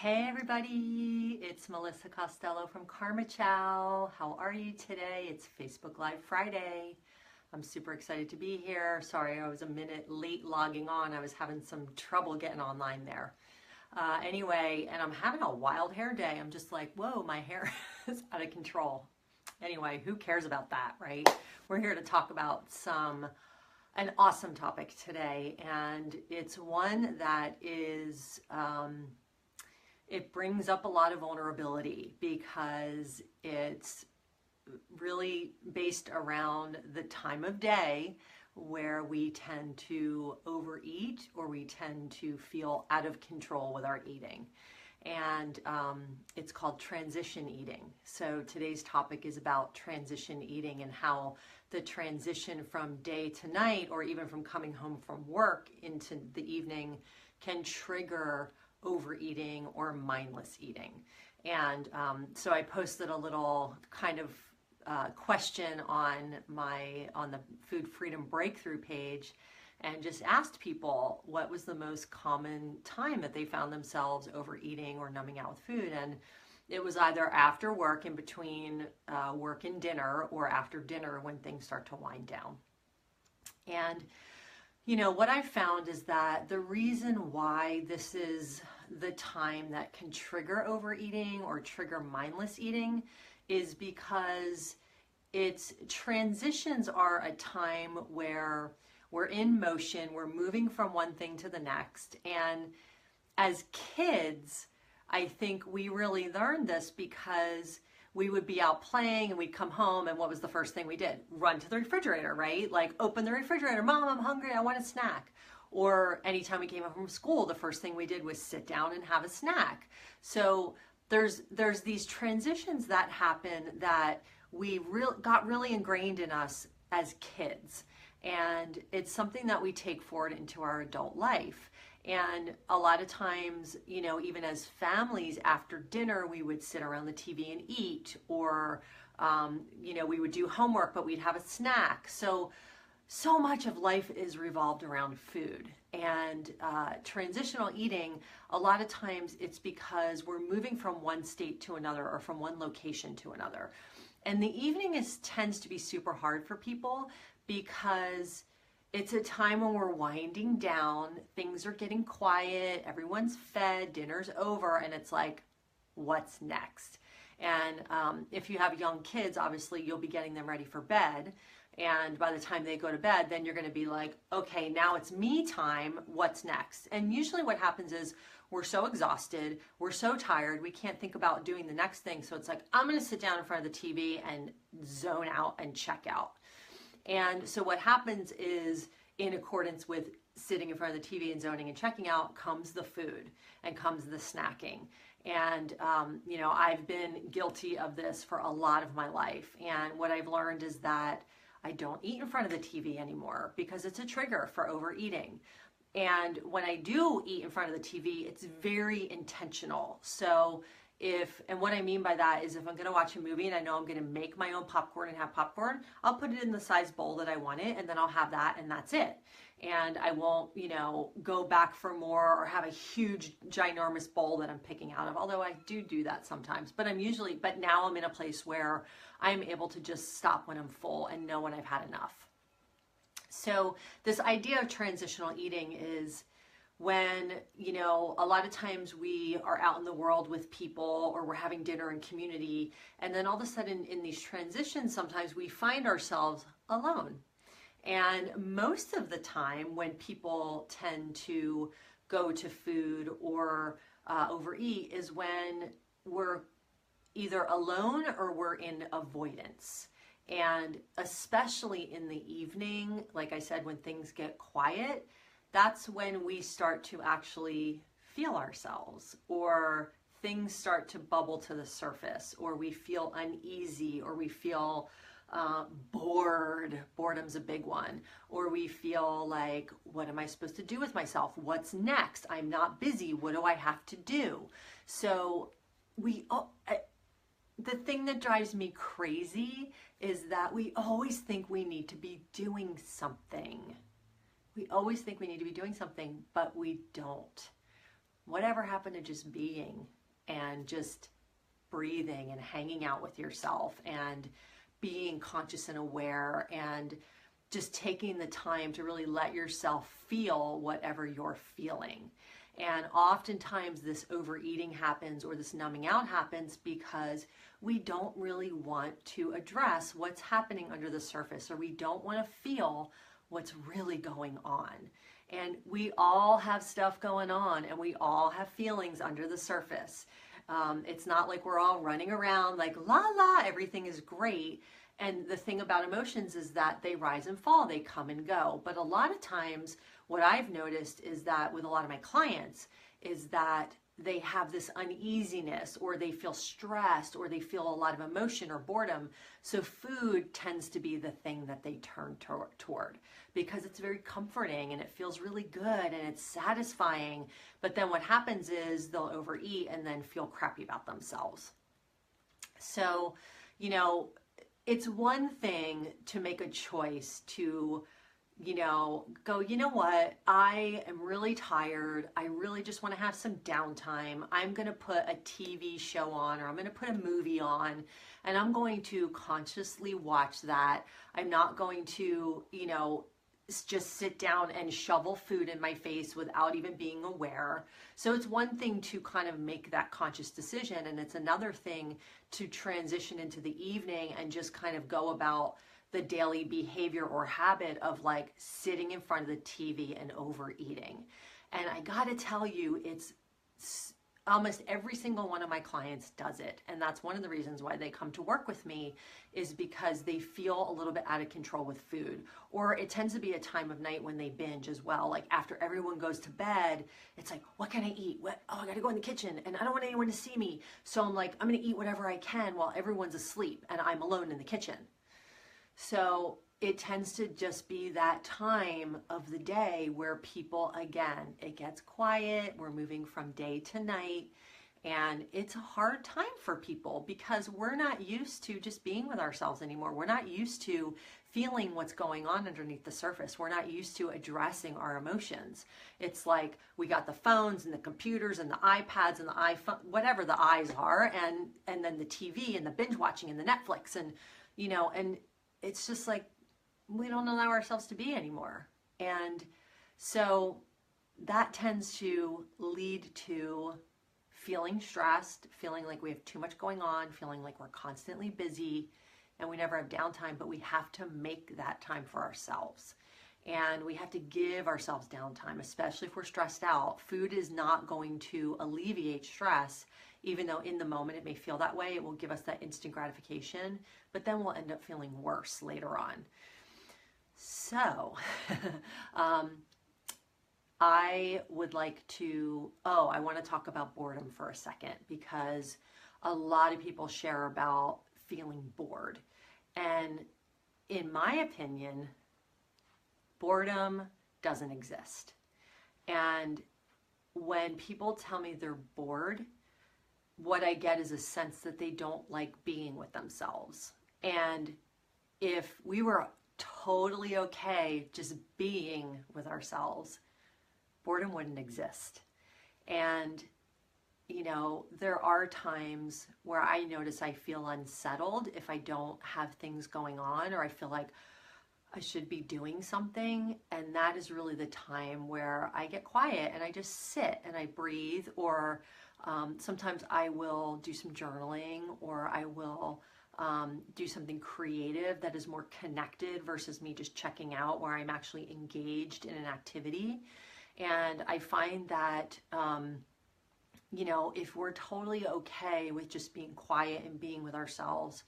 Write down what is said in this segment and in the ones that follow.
Hey everybody, it's Melissa Costello from Karma Chow. How are you today? It's Facebook Live Friday. I'm super excited to be here. Sorry, I was a minute late logging on. I was having some trouble getting online there. Anyway, and I'm having a wild hair day. I'm just like, whoa, my hair is out of control. Anyway, who cares about that, right? We're here to talk about an awesome topic today, and it's one that is it brings up a lot of vulnerability because it's really based around the time of day where we tend to overeat or we tend to feel out of control with our eating. And it's called transition eating. So today's topic is about transition eating and how the transition from day to night, or even from coming home from work into the evening, can trigger overeating or mindless eating. And so I posted a little kind of question on the Food Freedom Breakthrough page, and just asked people what was the most common time that they found themselves overeating or numbing out with food. And it was either after work, in between work and dinner, or after dinner when things start to wind down. And you know, what I found is that the reason why this is the time that can trigger overeating or trigger mindless eating is because its transitions are a time where we're in motion, we're moving from one thing to the next. And as kids, I think we really learned this because we would be out playing and we'd come home, and what was the first thing we did? Run to the refrigerator, right? Like, open the refrigerator. Mom, I'm hungry. I want a snack. Or anytime we came home from school, the first thing we did was sit down and have a snack. So there's these transitions that happen that we got really ingrained in us as kids. And it's something that we take forward into our adult life. And a lot of times, you know, even as families, after dinner, we would sit around the TV and eat, or, you know, we would do homework, but we'd have a snack. So much of life is revolved around food. And transitional eating, a lot of times it's because we're moving from one state to another, or from one location to another. And the evening tends to be super hard for people because it's a time when we're winding down, things are getting quiet, everyone's fed, dinner's over, and it's like, what's next? And if you have young kids, obviously you'll be getting them ready for bed. And by the time they go to bed, then you're going to be like, okay, now it's me time, what's next? And usually what happens is we're so exhausted, we're so tired, we can't think about doing the next thing. So it's like, I'm going to sit down in front of the TV and zone out and check out. And so what happens is, in accordance with sitting in front of the TV and zoning and checking out, comes the food and comes the snacking. And, you know, I've been guilty of this for a lot of my life. And what I've learned is that I don't eat in front of the TV anymore because it's a trigger for overeating. And when I do eat in front of the TV, it's very intentional. So and what I mean by that is, if I'm going to watch a movie and I know I'm going to make my own popcorn and have popcorn, I'll put it in the size bowl that I want it, and then I'll have that, and that's it. And I won't, you know, go back for more or have a huge, ginormous bowl that I'm picking out of, although I do that sometimes. But now I'm in a place where I'm able to just stop when I'm full and know when I've had enough. So this idea of transitional eating is when, you know, a lot of times we are out in the world with people, or we're having dinner in community, and then all of a sudden in these transitions, sometimes we find ourselves alone. And most of the time when people tend to go to food or overeat is when we're either alone or we're in avoidance. And especially in the evening, like I said, when things get quiet, that's when we start to actually feel ourselves, or things start to bubble to the surface, or we feel uneasy, or we feel bored. Boredom's a big one. Or we feel like, what am I supposed to do with myself? What's next? I'm not busy. What do I have to do? So the thing that drives me crazy is that we always think we need to be doing something. We always think we need to be doing something, but we don't. whatever happened to just being and just breathing and hanging out with yourself and being conscious and aware and just taking the time to really let yourself feel whatever you're feeling. And oftentimes this overeating happens or this numbing out happens because we don't really want to address what's happening under the surface, or we don't want to feel what's really going on. And we all have stuff going on, and we all have feelings under the surface. It's not like we're all running around like la la, everything is great. And the thing about emotions is that they rise and fall, they come and go. But a lot of times what I've noticed is that with a lot of my clients is that they have this uneasiness, or they feel stressed, or they feel a lot of emotion or boredom. So food tends to be the thing that they turn toward because it's very comforting and it feels really good and it's satisfying. But then what happens is they'll overeat and then feel crappy about themselves. So, you know, it's one thing to make a choice to, you know, go, you know what, I am really tired. I really just want to have some downtime. I'm going to put a TV show on, or I'm going to put a movie on, and I'm going to consciously watch that. I'm not going to, you know, just sit down and shovel food in my face without even being aware. So it's one thing to kind of make that conscious decision, and it's another thing to transition into the evening and just kind of go about the daily behavior or habit of like sitting in front of the TV and overeating. And I gotta tell you, it's almost every single one of my clients does it. And that's one of the reasons why they come to work with me, is because they feel a little bit out of control with food. Or it tends to be a time of night when they binge as well. Like after everyone goes to bed, it's like, what can I eat? Oh, I gotta go in the kitchen and I don't want anyone to see me. So I'm like, I'm gonna eat whatever I can while everyone's asleep and I'm alone in the kitchen. So it tends to just be that time of the day where people, again, it gets quiet, we're moving from day to night, and it's a hard time for people because we're not used to just being with ourselves anymore. We're not used to feeling what's going on underneath the surface. We're not used to addressing our emotions. It's like we got the phones and the computers and the iPads and the iPhone, whatever the eyes are, and then the TV and the binge watching and the Netflix, and, you know, and it's just like we don't allow ourselves to be anymore. And so that tends to lead to feeling stressed, feeling like we have too much going on, feeling like we're constantly busy and we never have downtime, but we have to make that time for ourselves. And we have to give ourselves downtime, especially if we're stressed out. Food is not going to alleviate stress, even though in the moment it may feel that way. It will give us that instant gratification, but then we'll end up feeling worse later on. So I would like to, I want to talk about boredom for a second, because a lot of people share about feeling bored. And in my opinion, boredom doesn't exist. And when people tell me they're bored, what I get is a sense that they don't like being with themselves. And if we were totally okay just being with ourselves, boredom wouldn't exist. And, you know, there are times where I notice I feel unsettled if I don't have things going on, or I feel like I should be doing something. And that is really the time where I get quiet and I just sit and I breathe, or sometimes I will do some journaling, or I will do something creative that is more connected versus me just checking out, where I'm actually engaged in an activity. And I find that, you know, if we're totally okay with just being quiet and being with ourselves,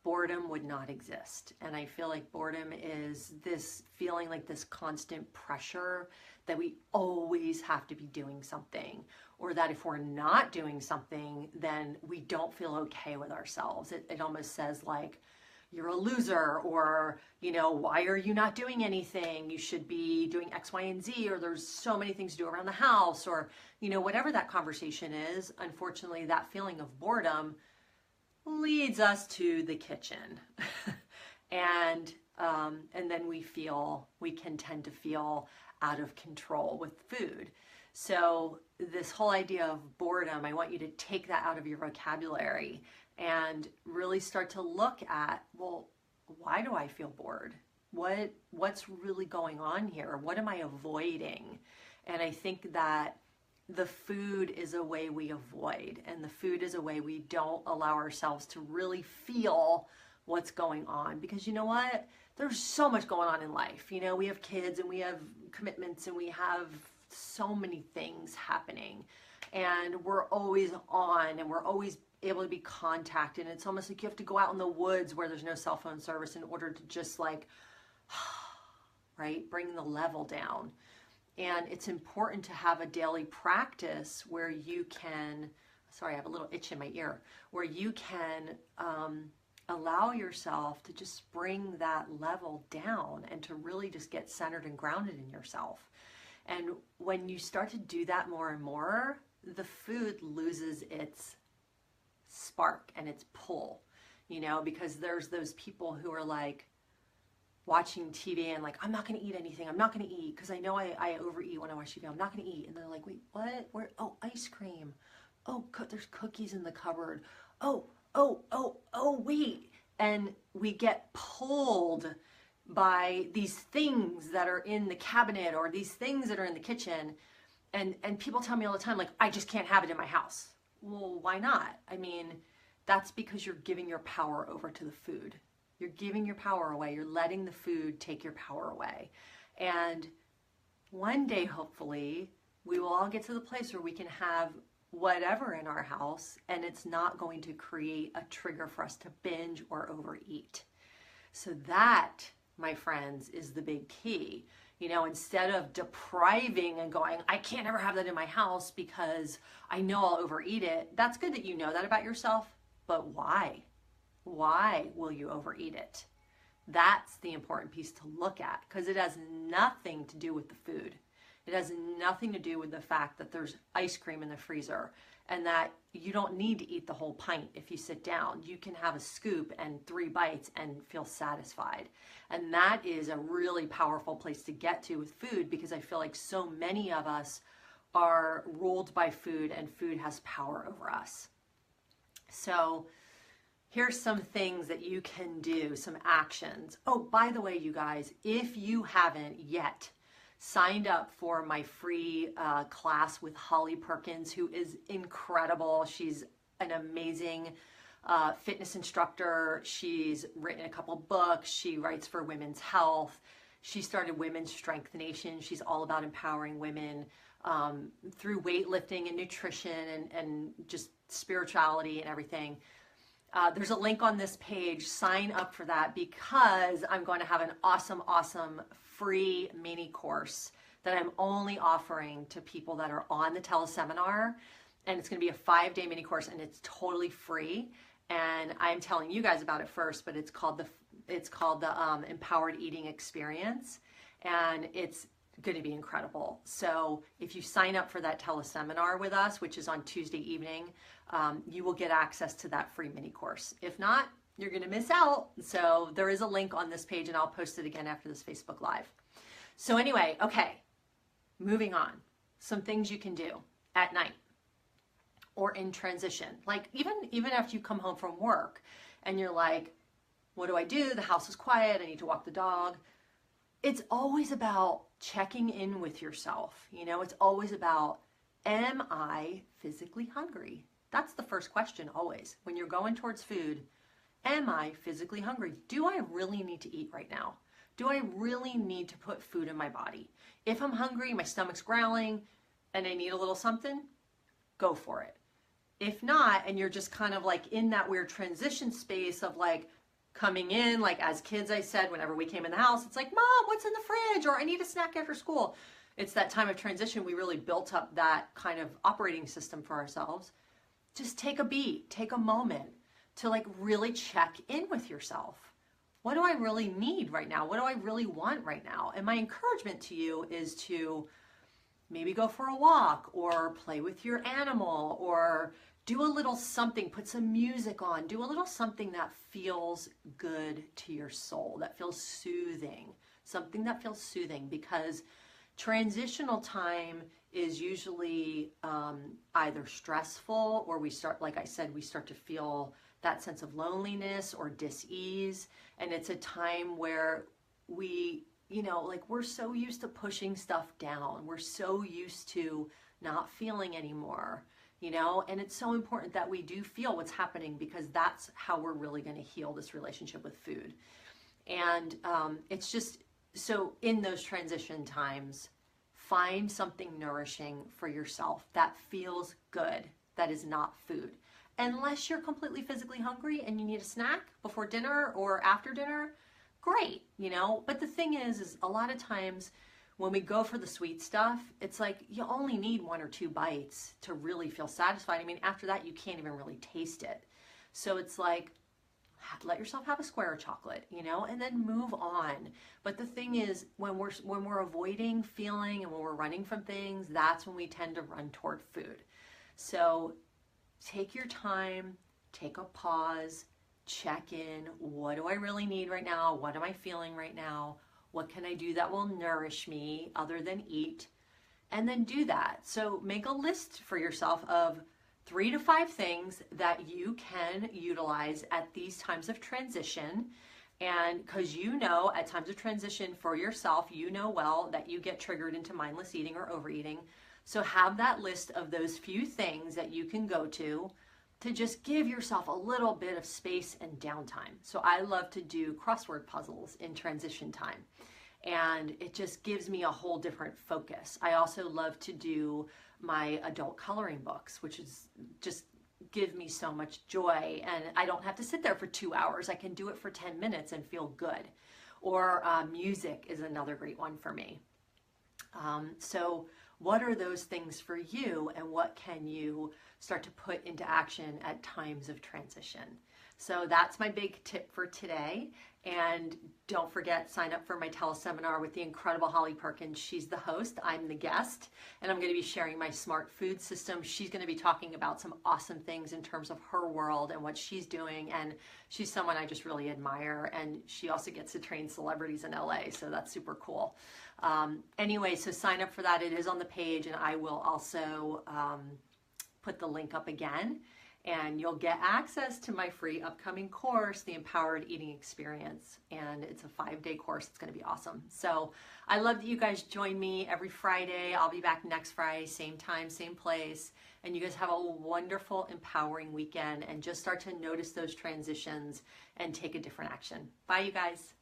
boredom would not exist. And I feel like boredom is this feeling like this constant pressure that we always have to be doing something, or that if we're not doing something, then we don't feel okay with ourselves. It almost says like, you're a loser, or, you know, why are you not doing anything? You should be doing X, Y, and Z, or there's so many things to do around the house, or, you know, whatever that conversation is. Unfortunately, that feeling of boredom leads us to the kitchen. and then we can tend to feel out of control with food. So this whole idea of boredom, I want you to take that out of your vocabulary and really start to look at, well, why do I feel bored? What's really going on here? What am I avoiding? And I think that the food is a way we avoid, and the food is a way we don't allow ourselves to really feel what's going on. Because you know what? There's so much going on in life. You know, we have kids and we have commitments and we have so many things happening, and we're always on and we're always able to be contacted. And it's almost like you have to go out in the woods where there's no cell phone service in order to just like, right, bring the level down. And it's important to have a daily practice where you can, sorry, I have a little itch in my ear, where you can allow yourself to just bring that level down and to really just get centered and grounded in yourself. And when you start to do that more and more, the food loses its spark and its pull, you know, because there's those people who are like watching TV and like, I'm not going to eat anything. I'm not going to eat because I know I overeat when I watch TV. I'm not going to eat. And they're like, wait, what? Where? Oh, ice cream. Oh, there's cookies in the cupboard. Oh, wait. And we get pulled by these things that are in the cabinet or these things that are in the kitchen. And people tell me all the time, like, I just can't have it in my house. Well, why not? I mean, that's because you're giving your power over to the food. You're giving your power away. You're letting the food take your power away. And one day, hopefully, we will all get to the place where we can have whatever in our house, and it's not going to create a trigger for us to binge or overeat. So that, my friends, is the big key. You know, instead of depriving and going, I can't ever have that in my house because I know I'll overeat it. That's good that you know that about yourself, but why? Why will you overeat it? That's the important piece to look at, because it has nothing to do with the food. It has nothing to do with the fact that there's ice cream in the freezer and that you don't need to eat the whole pint if you sit down. You can have a scoop and 3 bites and feel satisfied. And that is a really powerful place to get to with food, because I feel like so many of us are ruled by food and food has power over us. So here's some things that you can do, some actions. Oh, by the way, you guys, if you haven't yet signed up for my free class with Holly Perkins, who is incredible. She's an amazing fitness instructor. She's written a couple books. She writes for Women's Health. She started Women's Strength Nation. She's all about empowering women through weightlifting and nutrition and just spirituality and everything. There's a link on this page. Sign up for that, because I'm going to have an awesome free mini course that I'm only offering to people that are on the teleseminar. And it's going to be a 5-day mini course, and it's totally free. And I'm telling you guys about it first, but it's called the Empowered Eating Experience, and it's going to be incredible. So if you sign up for that teleseminar with us, which is on Tuesday evening, you will get access to that free mini course. If not, you're going to miss out. So there is a link on this page, and I'll post it again after this Facebook Live. So anyway, okay, moving on. Some things you can do at night or in transition. Like even after you come home from work and you're like, what do I do? The house is quiet. I need to walk the dog. It's always about checking in with yourself. You know, it's always about, am I physically hungry? That's the first question always. When you're going towards food, am I physically hungry? Do I really need to eat right now? Do I really need to put food in my body? If I'm hungry, my stomach's growling, and I need a little something, go for it. If not, and you're just kind of like in that weird transition space of like coming in, like as kids, I said, whenever we came in the house, it's like, Mom, what's in the fridge? Or I need a snack after school. It's that time of transition. We really built up that kind of operating system for ourselves. Just take a beat, take a moment to like really check in with yourself. What do I really need right now? What do I really want right now? And my encouragement to you is to maybe go for a walk or play with your animal or do a little something, put some music on, do a little something that feels good to your soul, that feels soothing, something that feels soothing, because Transitional time is usually either stressful, or we start, like I said, we start to feel that sense of loneliness or dis-ease. And it's a time where we, like, we're so used to pushing stuff down. We're so used to not feeling anymore, and it's so important that we do feel what's happening, because that's how we're really going to heal this relationship with food. And it's just, so in those transition times, find something nourishing for yourself that feels good, that is not food. Unless you're completely physically hungry and you need a snack before dinner or after dinner, great, But the thing is a lot of times when we go for the sweet stuff, it's like you only need 1 or 2 bites to really feel satisfied. I mean, after that, you can't even really taste it. So it's like, let yourself have a square of chocolate, and then move on. But the thing is, when we're avoiding feeling and when we're running from things, that's when we tend to run toward food. So take your time, take a pause, check in. What do I really need right now? What am I feeling right now? What can I do that will nourish me other than eat? And then do that. So make a list for yourself of 3 to 5 things that you can utilize at these times of transition. And because at times of transition for yourself, well that you get triggered into mindless eating or overeating. So have that list of those few things that you can go to just give yourself a little bit of space and downtime. So I love to do crossword puzzles in transition time, and it just gives me a whole different focus. I also love to do my adult coloring books, which is just give me so much joy, and I don't have to sit there for 2 hours. I can do it for 10 minutes and feel good. Or music is another great one for me. So what are those things for you, and what can you start to put into action at times of transition? So that's my big tip for today. And don't forget, sign up for my teleseminar with the incredible Holly Perkins. She's the host, I'm the guest, and I'm going to be sharing my smart food system. She's going to be talking about some awesome things in terms of her world and what she's doing, and she's someone I just really admire, and she also gets to train celebrities in LA, so that's super cool. Anyway, so sign up for that. It is on the page, and I will also put the link up again. And you'll get access to my free upcoming course, The Empowered Eating Experience. And it's a 5-day course. It's going to be awesome. So I love that you guys join me every Friday. I'll be back next Friday, same time, same place. And you guys have a wonderful, empowering weekend. And just start to notice those transitions and take a different action. Bye, you guys.